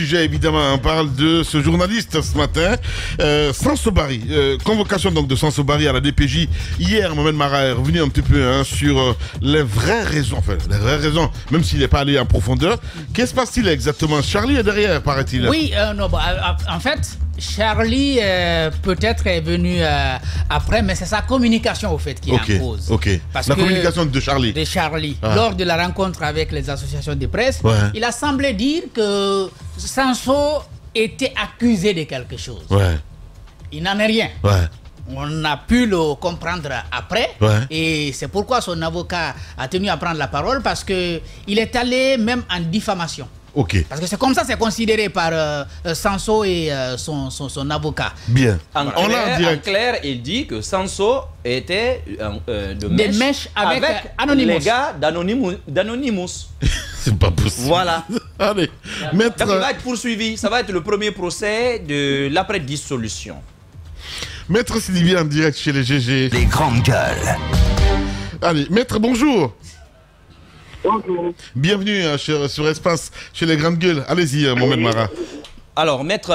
Sujet, évidemment, on parle de ce journaliste ce matin, Sanso Barry. Convocation donc de Sanso Barry à la DPJ. Hier, Mohamed Mara est revenu un petit peu sur les vraies raisons, même s'il n'est pas allé en profondeur. Qu'est-ce qui se passe-t-il exactement? Charlie est derrière, paraît-il. Oui, non, en fait, Charlie peut-être est venu après, mais c'est sa communication au fait qui est en cause. Parce la communication de Charlie. Lors de la rencontre avec les associations de presse, il a semblé dire que Sanso était accusé de quelque chose. Il n'en est rien. On a pu le comprendre après et c'est pourquoi son avocat a tenu à prendre la parole parce qu'il est allé même en diffamation. Parce que c'est comme ça, c'est considéré par Sanso et son avocat. Bien. En clair, il dit que Sanso était de mèche avec Anonymous. Les gars d'Anonymous. C'est pas possible. Voilà. Allez, maître... Donc, il va être poursuivi. Ça va être le premier procès de l'après-dissolution. Maître Sylvie en direct chez les GG. Les grandes gueules. Allez, maître, bonjour. Bonjour. Bienvenue sur Espace chez les grandes gueules. Allez-y, Mohamed Mara. Alors, maître,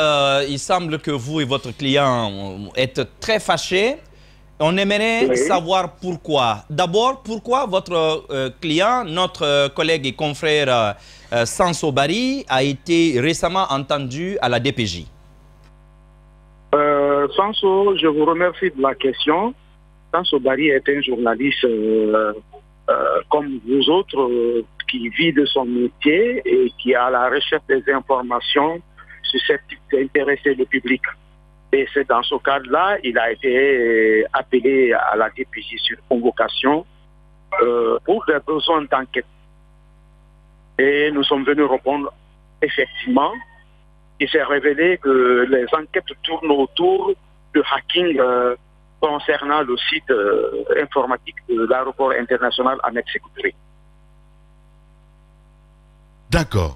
il semble que vous et votre client êtes très fâchés. On aimerait savoir pourquoi. D'abord, pourquoi votre client, notre collègue et confrère Sanso Barry, a été récemment entendu à la DPJ? Sanso, je vous remercie de la question. Sanso Barry est un journaliste comme vous autres qui vit de son métier et qui est à la recherche des informations susceptibles d'intéresser le public. Et c'est dans ce cadre-là, il a été appelé à la DPJ sur convocation pour des besoins d'enquête. Et nous sommes venus répondre effectivement. Il s'est révélé que les enquêtes tournent autour de hacking concernant le site informatique de l'aéroport international à Mexico-Touré. D'accord.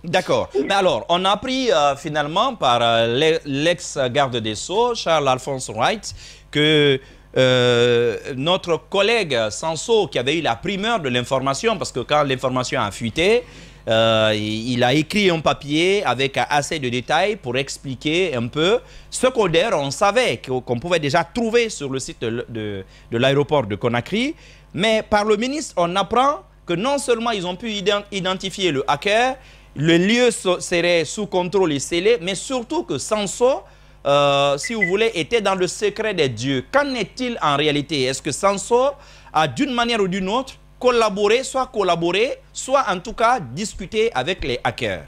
Mais alors, on a appris finalement par l'ex-garde des Sceaux, Charles-Alphonse Wright, que notre collègue Sanso, qui avait eu la primeur de l'information, parce que quand l'information a fuité, il a écrit un papier avec assez de détails pour expliquer un peu ce qu'on d'ailleurs on savait qu'on pouvait déjà trouver sur le site de l'aéroport de Conakry. Mais par le ministre, on apprend que non seulement ils ont pu identifier le hacker, le lieu serait sous contrôle et scellé, mais surtout que Sanso, si vous voulez, était dans le secret des dieux. Qu'en est-il en réalité? Est-ce que Sanso a d'une manière ou d'une autre collaborer, soit en tout cas discuter avec les hackers?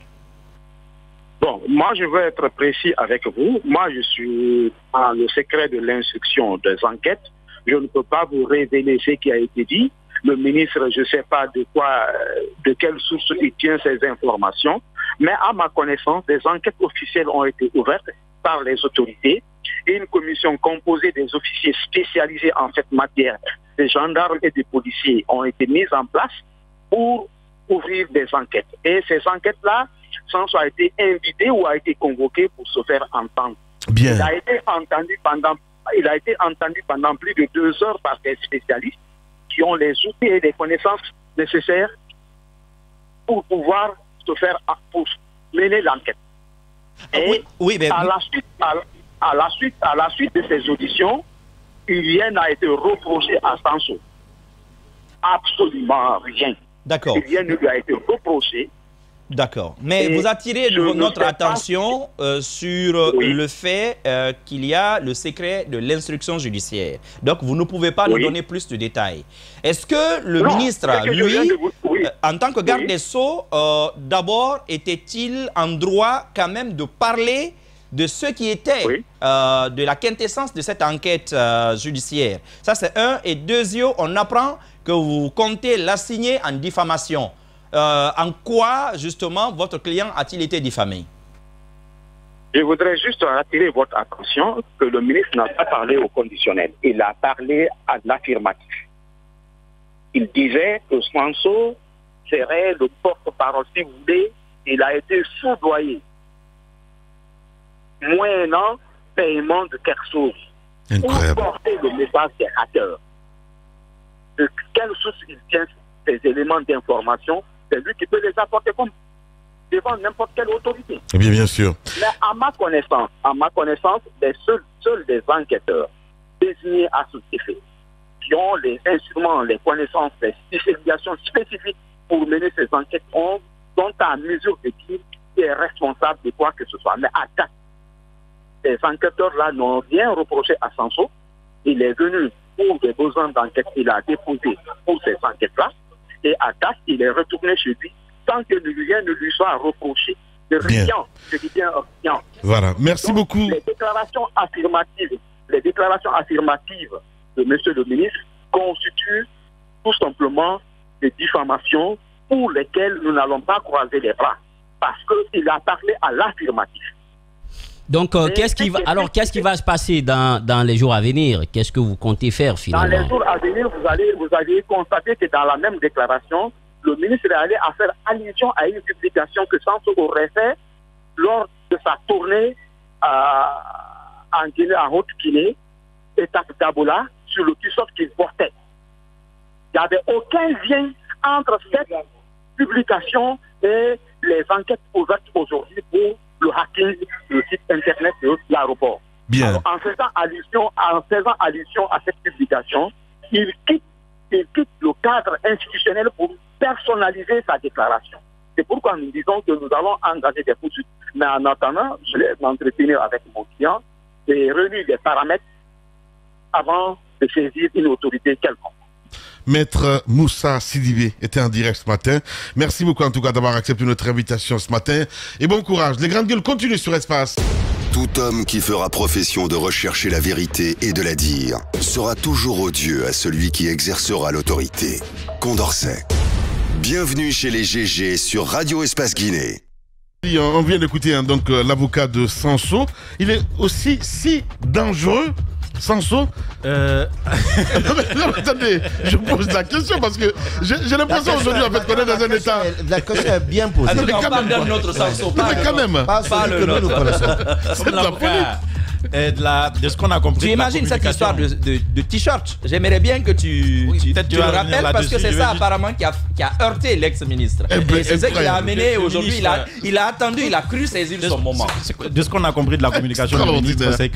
Bon, moi je veux être précis avec vous. Moi je suis dans le secret de l'instruction des enquêtes. Je ne peux pas vous révéler ce qui a été dit. Le ministre, je ne sais pas de quelle source il tient ces informations. Mais à ma connaissance, des enquêtes officielles ont été ouvertes par les autorités et une commission composée des officiers spécialisés en cette matière, des gendarmes et des policiers, ont été mises en place pour ouvrir des enquêtes. Et ces enquêtes-là, Sanso a été invité ou a été convoqué pour se faire entendre. Bien. Il a été entendu pendant plus de 2 heures par des spécialistes qui ont les outils et les connaissances nécessaires pour pouvoir pour mener l'enquête. Et à la suite de ces auditions, rien n'a été reproché à Sanso. Absolument rien. D'accord. Rien ne lui a été reproché. D'accord. Mais vous attirez notre attention sur le fait qu'il y a le secret de l'instruction judiciaire. Donc, vous ne pouvez pas nous donner plus de détails. Est-ce que le ministre, lui, en tant que garde des Sceaux, d'abord, était-il en droit quand même de parler de ce qui était de la quintessence de cette enquête judiciaire? Ça, c'est un. Et deuxièmement, on apprend que vous comptez l'assigner en diffamation. En quoi, justement, votre client a-t-il été diffamé? Je voudrais juste attirer votre attention que le ministre n'a pas parlé au conditionnel. Il a parlé à l'affirmatif. Il disait que Sanso serait le porte-parole, si vous voulez. Il a été soudoyé, moyennant paiement de quelque chose. Incroyable. Pour porter le message des hackers. De quelle source il tient ces éléments d'information? C'est lui qui peut les apporter comme devant n'importe quelle autorité. Bien sûr. Mais à ma connaissance, seuls des enquêteurs désignés à ce effet, qui ont les instruments, les connaissances, les spécialisations spécifiques pour mener ces enquêtes, sont à mesure de dire qui est responsable de quoi que ce soit. Mais à date, ces enquêteurs-là n'ont rien reproché à Sanso. Il est venu pour des besoins d'enquête, il a déposé pour ces enquêtes-là, et à date, il est retourné chez lui sans que rien ne lui soit reproché. De rien, je dis bien rien. Voilà, merci beaucoup. Les déclarations affirmatives de M. le ministre constituent tout simplement des diffamations pour lesquelles nous n'allons pas croiser les bras, parce qu'il a parlé à l'affirmatif. Donc, qu'est-ce qui va se passer dans les jours à venir? Qu'est-ce que vous comptez faire finalement? Dans les jours à venir, vous allez constater que dans la même déclaration, le ministre est allé à faire allusion à une publication que Sanso aurait fait lors de sa tournée en Guinée, en Haute-Guinée, étape d'Abola, sur le t-shirt qu'il portait. Il n'y avait aucun lien entre cette publication et les enquêtes ouvertes aujourd'hui pour le hacking du site internet de l'aéroport. Bien. Alors, en faisant allusion à cette publication, il quitte le cadre institutionnel pour personnaliser sa déclaration. C'est pourquoi nous disons que nous allons engager des poursuites. Mais en attendant, je vais m'entretenir avec mon client et réunir des paramètres avant de saisir une autorité quelconque. Maître Moussa Sidibé était en direct ce matin. Merci beaucoup en tout cas d'avoir accepté notre invitation ce matin. Et bon courage. Les grandes gueules continuent sur Espace. Tout homme qui fera profession de rechercher la vérité et de la dire sera toujours odieux à celui qui exercera l'autorité. Condorcet. Bienvenue chez les GG sur Radio Espace Guinée. On vient d'écouter donc l'avocat de Sanso. Il est aussi si dangereux, Sanso. Non, mais attendez, je pose la question parce que j'ai l'impression aujourd'hui en fait qu'on est dans un état. La question est bien posée. Ah, on parle d'un autre Sanso. Mais quand même. Pas celui que nous connaissons. C'est de la folie. De ce qu'on a compris. Tu imagines cette histoire de t-shirt? J'aimerais bien que tu le rappelles parce que c'est ça apparemment qui a heurté l'ex-ministre. Et c'est ça qui l'a amené aujourd'hui. Il a attendu, il a cru saisir son moment. De ce qu'on a compris de la communication du ministre, c'est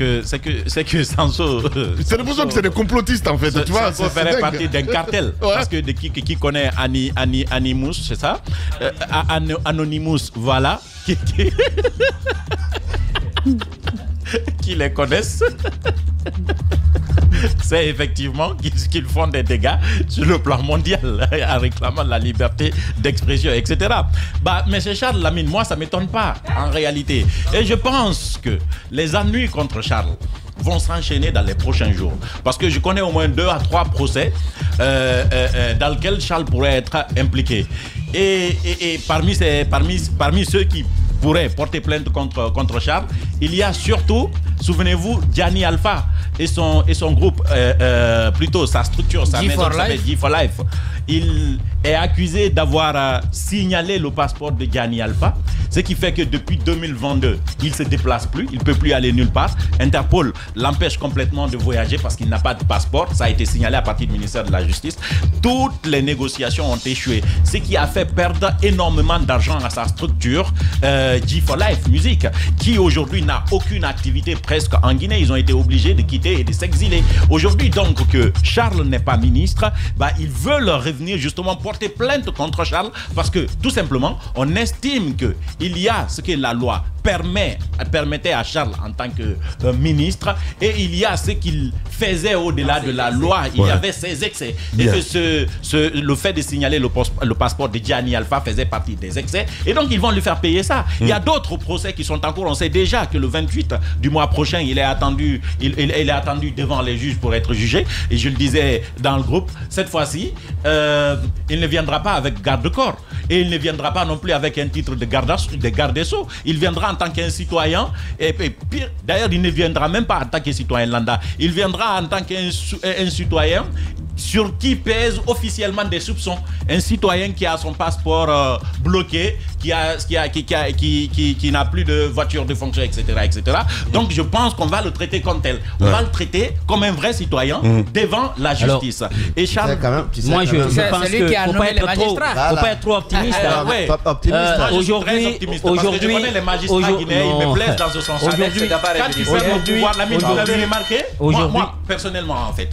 que Sanso. C'est l'impression que c'est des complotistes en fait. Tu vois, ça ferait partie d'un cartel. Ouais. Parce que qui connaît Anonymous, c'est ça? Anonymous, voilà. Qui les connaissent, c'est effectivement qu'ils font des dégâts sur le plan mondial en réclamant la liberté d'expression, etc. Mais chez Charles Lamine, moi, ça ne m'étonne pas en réalité. Et je pense que les ennuis contre Charles vont s'enchaîner dans les prochains jours. Parce que je connais au moins 2 à 3 procès dans lesquels Charles pourrait être impliqué. Et parmi ceux qui pourraient porter plainte contre Charles, il y a surtout, souvenez-vous, Gianni Alpha et son groupe, plutôt sa structure, sa maison s'appelle G4Life. Il est accusé d'avoir signalé le passeport de Gianni Alpha, ce qui fait que depuis 2022, il ne se déplace plus, il ne peut plus aller nulle part. Interpol l'empêche complètement de voyager parce qu'il n'a pas de passeport. Ça a été signalé à partir du ministère de la Justice. Toutes les négociations ont échoué, ce qui a fait perdre énormément d'argent à sa structure G4Life Music, qui aujourd'hui n'a aucune activité presque en Guinée. Ils ont été obligés de quitter et de s'exiler. Aujourd'hui donc que Charles n'est pas ministre, ils veulent revenir justement porter plainte contre Charles parce que tout simplement on estime qu'il y a ce que la loi permettait à Charles en tant que ministre et il y a ce qu'il faisait au-delà de la loi. Il y avait ses excès. Bien. Et que le fait de signaler le passeport de Gianni Alpha faisait partie des excès. Et donc ils vont lui faire payer ça. Il y a d'autres procès qui sont en cours. On sait déjà que le 28 du mois prochain, il est attendu devant les juges pour être jugé. Et je le disais dans le groupe, cette fois-ci, il ne viendra pas avec garde-corps. Et il ne viendra pas non plus avec un titre de garde des Sceaux. Il viendra en tant qu'un citoyen. Et pire, d'ailleurs, il ne viendra même pas en tant que citoyen lambda. Il viendra en tant qu'un citoyen sur qui pèsent officiellement des soupçons. Un citoyen qui a son passeport bloqué, qui n'a plus de voiture de fonction, etc. etc. Donc je pense qu'on va le traiter comme tel. On va le traiter comme un vrai citoyen devant la justice. Alors, et Charles, moi je pense qu'il ne faut pas être trop optimiste. Aujourd'hui, je connais les magistrats guinéens, ils me plaisent dans ce sens. Aujourd'hui, quand ils perdent le pouvoir, vous l'avez remarqué, moi, personnellement, en fait,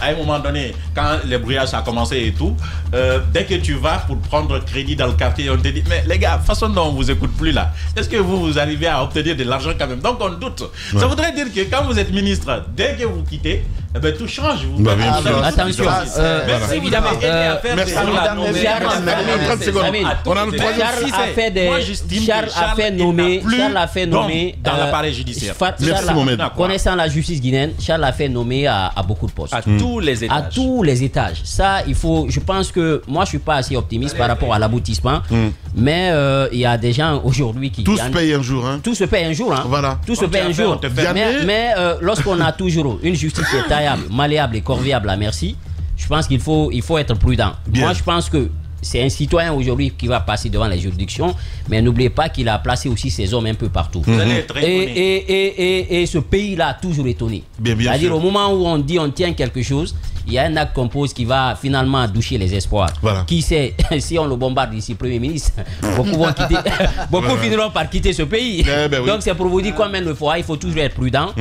à un moment donné, quand les brouillages a commencé et tout, dès que tu vas pour prendre crédit dans le quartier, on te dit, mais les gars, façon dont on vous écoute plus là, est-ce que vous arrivez à obtenir de l'argent quand même? Donc on doute. Ça voudrait dire que quand vous êtes ministre, dès que vous quittez, eh ben, tout change. Attention, évidemment. Charles a fait nommer dans l'appareil judiciaire. Connaissant la justice guinéenne, Charles a fait nommer à beaucoup de postes. À tous les étages. À tous les étages. Ça, il faut. Je pense que moi, je suis pas assez optimiste par rapport à l'aboutissement, mais il y a des gens aujourd'hui qui. Tout se paye un jour. Hein. Tout se paye un jour. Hein. Voilà. Tout se paye un jour. Mais lorsqu'on a toujours une justice qui est taillable, malléable et corvéable à merci, je pense qu'il faut être prudent. Bien. Moi, je pense que c'est un citoyen aujourd'hui qui va passer devant les juridictions, mais n'oubliez pas qu'il a placé aussi ses hommes un peu partout. Et ce pays-là a toujours étonné. C'est-à-dire au moment où on dit on tient quelque chose, il y a un acte qu'on pose qui va finalement doucher les espoirs. Voilà. Qui sait, si on le bombarde ici, Premier ministre, beaucoup finiront par quitter ce pays. Donc c'est pour vous dire quand même le fois, il faut toujours être prudent.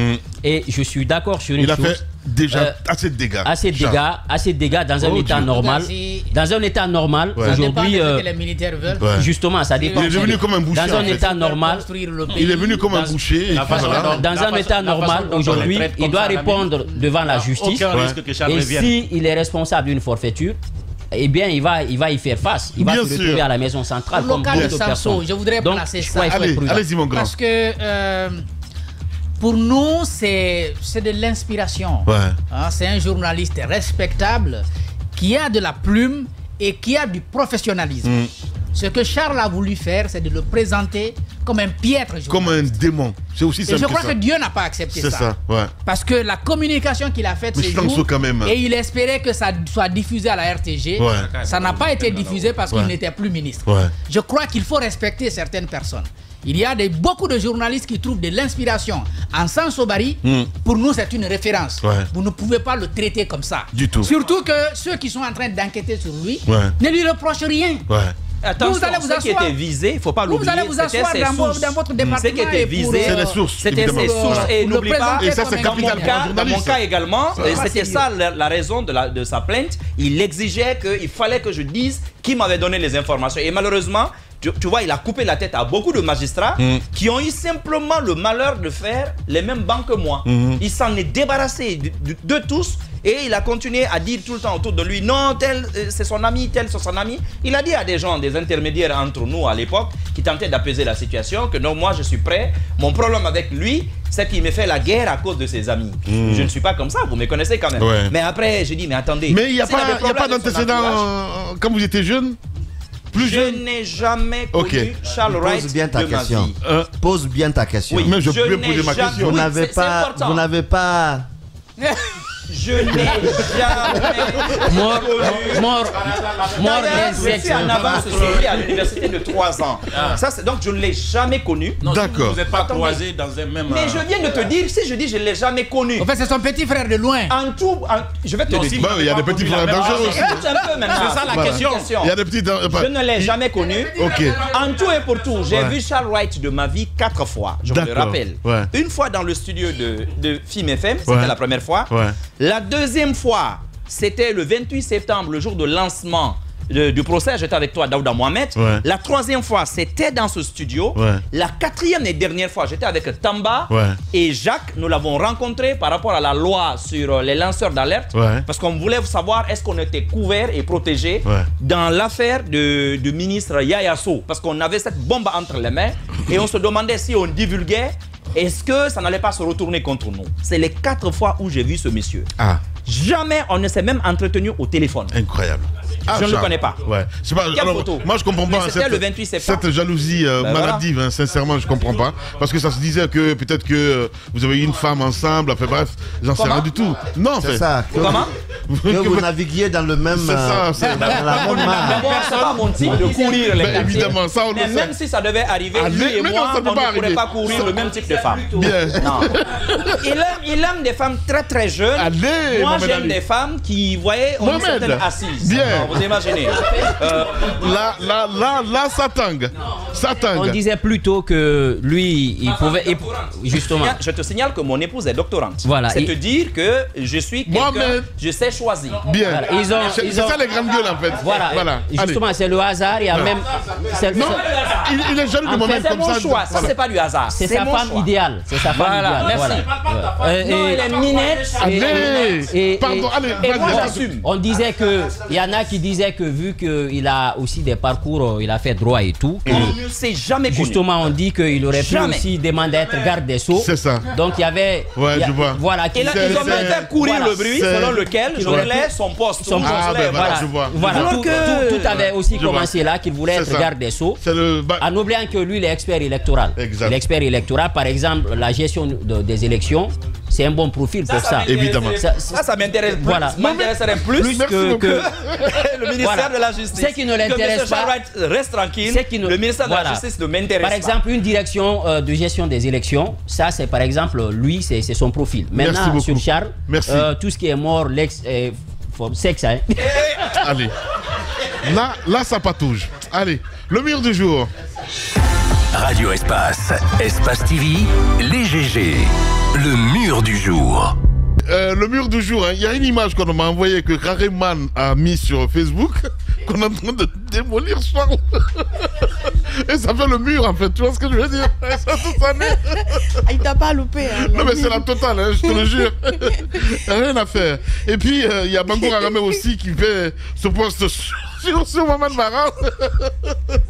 Et je suis d'accord sur une chose. Il a fait déjà assez de dégâts. Assez de dégâts dans un état normal. Dans un état normal, aujourd'hui, justement, ça dépend. Il est devenu comme un boucher. Dans un état normal, il est venu comme un boucher. Dans un état normal, aujourd'hui, il doit répondre devant la justice. Et s'il est responsable d'une forfaiture, eh bien, il va y faire face. Il va se retrouver à la maison centrale comme beaucoup de personnes. Je voudrais placer ça. Allez-y, mon grand. Parce que pour nous, c'est de l'inspiration. Hein, c'est un journaliste respectable qui a de la plume et qui a du professionnalisme. Ce que Charles a voulu faire, c'est de le présenter comme un piètre journaliste. Comme un démon. C'est aussi simple. Et je crois que Dieu n'a pas accepté ça. C'est ça, ouais. Parce que la communication qu'il a faite ces jours, et il espérait que ça soit diffusé à la RTG, ça n'a pas été diffusé parce qu'il n'était plus ministre. Je crois qu'il faut respecter certaines personnes. Il y a beaucoup de journalistes qui trouvent de l'inspiration en Sansobari. Pour nous, c'est une référence. Vous ne pouvez pas le traiter comme ça. Du tout. Surtout que ceux qui sont en train d'enquêter sur lui ne lui reprochent rien. Attention, ce qui était visé, il ne faut pas l'oublier. Vous allez vous asseoir dans votre département. Ce qui était visé, c'est les sources. C'était ses sources. Et n'oubliez pas, et ça, c'est capital dans mon cas également, c'était ça la raison de sa plainte. Il exigeait qu'il fallait que je dise qui m'avait donné les informations. Et malheureusement, tu vois, il a coupé la tête à beaucoup de magistrats qui ont eu simplement le malheur de faire les mêmes bancs que moi. Il s'en est débarrassé de tous et il a continué à dire tout le temps autour de lui, non, tel c'est son ami, tel c'est son ami. Il a dit à des gens, des intermédiaires entre nous à l'époque, qui tentaient d'apaiser la situation, que non, moi je suis prêt. Mon problème avec lui, c'est qu'il me fait la guerre à cause de ses amis. Je ne suis pas comme ça, vous me connaissez quand même. Mais après, j'ai dit, mais attendez. Mais il n'y a pas d'antécédent quand vous étiez jeune? Je n'ai jamais connu Charles Wright de ma vie. Pose bien ta question. Oui, mais je peux poser ma question. Vous n'avez pas... Je n'ai jamais mort je suis en avance sur lui à l'université de 3 ans. Donc je ne l'ai jamais connu. D'accord. Vous n'êtes pas croisés dans un même... Mais je viens de te dire, si je dis je ne l'ai jamais connu. En fait, c'est son petit frère de loin. En tout, je vais te le dire. Il y a des petits frères dangereux aussi. C'est ça la question. Il y a des petits... Je ne l'ai jamais connu. Ok. En tout et pour tout, j'ai vu Charles Wright de ma vie 4 fois. Je me le rappelle. Une fois dans le studio de FIM FM, c'était la première fois. La deuxième fois, c'était le 28 septembre, le jour de lancement du procès. J'étais avec toi, Daouda Mohamed. La troisième fois, c'était dans ce studio. La quatrième et dernière fois, j'étais avec Tamba et Jacques. Nous l'avons rencontré par rapport à la loi sur les lanceurs d'alerte. Parce qu'on voulait savoir est-ce qu'on était couvert et protégé dans l'affaire du ministre Yaya Sow. Parce qu'on avait cette bombe entre les mains et on se demandait si on divulguait, est-ce que ça n'allait pas se retourner contre nous? C'est les 4 fois où j'ai vu ce monsieur. Jamais on ne s'est même entretenu au téléphone. Incroyable. Je ne le connais pas. Ouais. Quelle photo? Moi, je comprends pas. C'était le 28 septembre. Cette jalousie maladive, hein, sincèrement, je comprends pas. Parce que ça se disait que peut-être que vous avez eu une femme ensemble. Enfin bref, j'en sais rien du tout. Non, en fait. C'est ça. Comment? Que vous naviguiez dans le même. C'est ça. D'abord, c'est pas mon type de courir les quartiers. Évidemment, ça, on le mais sait. même si ça devait arriver, lui et moi, on ne pourrait pas courir le même type de femme. Bien. Non. Il aime des femmes très très jeunes. Allez, moi, j'aime des femmes qui, voyez, ont une certaine assise. Bien. Non, vous imaginez. Là, ça tangue. Ça tangue. On disait plutôt que lui, il pouvait. Justement. Je te signale que mon épouse est doctorante. Voilà. C'est te dire que je suis quelqu'un, je sais choisir. Bien. Voilà. C'est ça les grandes gueules en fait. Voilà. Justement, c'est le hasard. Il y a même. Non, il est jaloux de moi-même comme ça. C'est mon choix. Ça, c'est pas du hasard. C'est sa femme idéale. C'est sa femme idéale. Merci. Non, elle est minette. Allez. Pardon, allez. Et moi, j'assume. On disait que. Il y en a qui disaient que vu qu'il a aussi des parcours, il a fait droit et tout. On ne s'est jamais connu. Justement, on dit qu'il aurait pu aussi demander d'être garde des Sceaux. C'est ça. Donc il y avait. Ouais, je vois. Voilà. Et là, ils ont même fait courir le bruit selon lequel je relève son poste. Voilà, je vois. Voilà. Tout avait aussi commencé là, qu'il voulait être garde des Sceaux. En oubliant que lui, il est expert électoral. Exact. Il est expert électoral, par exemple, la gestion des élections. C'est un bon profil pour ça. Évidemment. Ça m'intéresse plus. Voilà. M'intéresserait plus que le ministère de la Justice. C'est qui ne l'intéresse pas. Reste tranquille. Le ministère de la Justice ne m'intéresse pas. Par exemple, une direction de gestion des élections, ça c'est par exemple, lui, c'est son profil. Maintenant, sur Charles, tout ce qui est mort, sexe, hein. Allez. Là, ça patouge. Allez, le mur du jour. Radio Espace, Espace TV, les GG, le mur du jour. Le mur du jour, il y a une image qu'on m'a envoyée que Rareman a mis sur Facebook, qu'on est en train de démolir Charles. Et ça fait le mur en fait, tu vois ce que je veux dire? Il t'a pas loupé. Hein, non mais c'est la totale, hein, je te le jure. Rien à faire. Et puis il y a Bangoura Ramé aussi qui fait ce poste sur Mohamed Mara.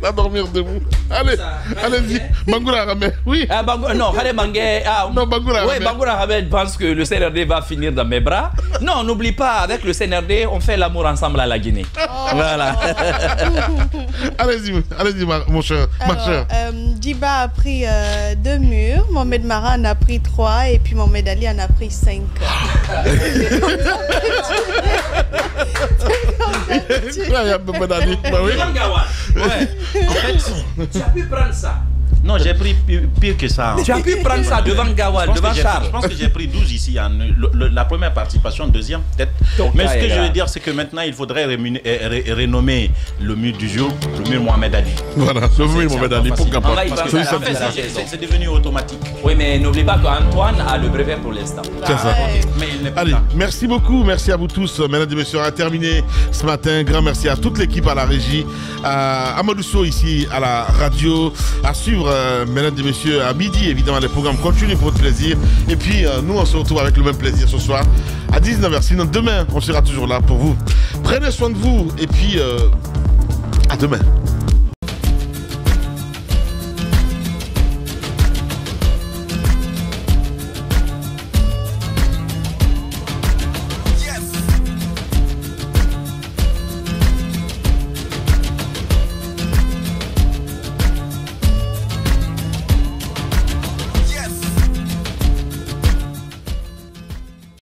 À dormir debout. Allez-y. Bangoura Ramé, oui. Non, Bangoura Ramé. Oui, Bangoura Ramé pense que le CNRD va finir dans mes bras. Non, n'oublie pas, avec le CNRD, on fait l'amour ensemble à la Guinée. Voilà. Allez-y, mon cher. Djiba a pris 2 murs, Mohamed Mara en a pris 3 et puis Mohamed Ali en a pris 5. Mohamed Ali. Ouais. En fait, tu as pu prendre ça. Non, j'ai pris pire que ça. Tu as pu prendre ça devant Gawal, devant Charles. Je pense que j'ai pris 12 ici. La première participation, deuxième, peut-être. Mais ce que je veux dire, c'est que maintenant, il faudrait renommer le mur du jour, le mur Mohamed Ali. Voilà, le mur Mohamed Ali, pourquoi pas? C'est devenu automatique. Oui, mais n'oublie pas qu'Antoine a le brevet pour l'instant. C'est ça. Allez, merci beaucoup. Merci à vous tous. Mesdames et messieurs, on a terminé ce matin. Grand merci à toute l'équipe à la régie, à Amadou Sow ici à la radio, à suivre. Mesdames et messieurs, à midi, évidemment, les programmes continuent pour votre plaisir. Et puis, nous, on se retrouve avec le même plaisir ce soir à 19h. Sinon, demain, on sera toujours là pour vous. Prenez soin de vous et puis, à demain.